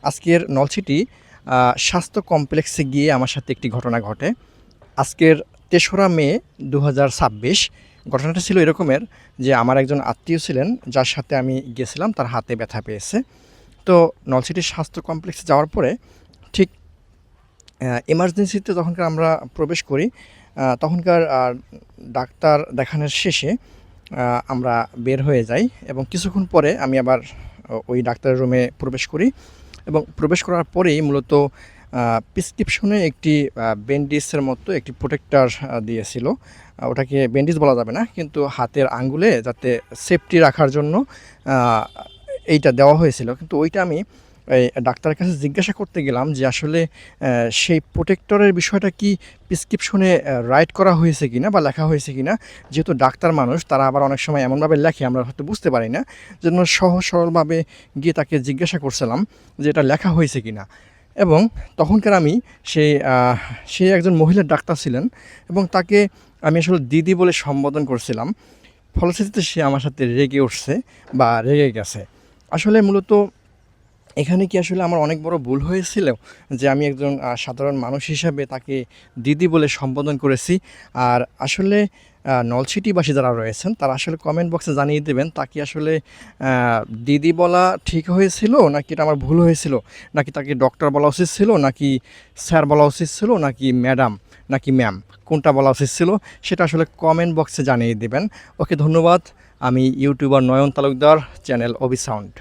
আজকের নলছিটি স্বাস্থ্য কমপ্লেক্সে গিয়ে আমার সাথে একটি ঘটনা ঘটে। আজকের ৩রা মে ২০২৬ ঘটনাটা ছিল এরকমের যে আমার একজন আত্মীয় ছিলেন যার সাথে আমি গেছিলাম, তার হাতে ব্যথা পেয়েছে। তো নলছিটি স্বাস্থ্য কমপ্লেক্সে যাওয়ার পরে ঠিক এমার্জেন্সিতে যখনকার আমরা প্রবেশ করি তখনকার ডাক্তার দেখানোর শেষে আমরা বের হয়ে যাই এবং কিছুক্ষণ পরে আমি আবার ওই ডাক্তারের রুমে প্রবেশ করি এবং প্রবেশ করার পরেই মূলত প্রেসক্রিপশনে একটি ব্যান্ডেজের মতো একটি প্রোটেক্টর দিয়েছিল। ওটাকে ব্যান্ডেজ বলা যাবে না, কিন্তু হাতের আঙ্গুলে যাতে সেফটি রাখার জন্য এইটা দেওয়া হয়েছিল। কিন্তু ওইটা আমি এই ডাক্তারের কাছে জিজ্ঞাসা করতে গেলাম যে আসলে সেই প্রোটেক্টরের বিষয়টা কি প্রেসক্রিপশনে রাইট করা হয়েছে কিনা বা লেখা হয়েছে কিনা। যেহেতু ডাক্তার মানুষ, তারা আবার অনেক সময় এমনভাবে লেখে আমরা হয়তো বুঝতে পারি না, জন্য সহজ সরলভাবে গিয়ে তাকে জিজ্ঞাসা করছিলাম যে এটা লেখা হয়েছে কিনা। এবং তখনকার আমি সে একজন মহিলা ডাক্তার ছিলেন এবং তাকে আমি আসলে দিদি বলে সম্বোধন করছিলাম। ফলশ্রুতিতে সে আমার সাথে রেগে উঠছে বা রেগে গেছে। আসলে মূলত এখানে কি আসলে আমার অনেক বড় ভুল হয়েছিল যে আমি একজন সাধারণ মানুষ হিসাবে তাকে দিদি বলে সম্বোধন করেছি। আর আসলে নলছিটিবাসী যারা রয়েছেন তারা আসলে কমেন্ট বক্সে জানিয়ে দেবেন তাকে আসলে দিদি বলা ঠিক হয়েছিল নাকি এটা আমার ভুল হয়েছিল, নাকি তাকে ডক্টর বলা উচিত ছিল, নাকি স্যার বলা উচিত ছিল, নাকি ম্যাডাম, নাকি ম্যাম, কোনটা বলা উচিত ছিল সেটা আসলে কমেন্ট বক্সে জানিয়ে দেবেন। ওকে, ধন্যবাদ। আমি ইউটিউবার নয়ন তালুকদার, চ্যানেল অবি সাউন্ড।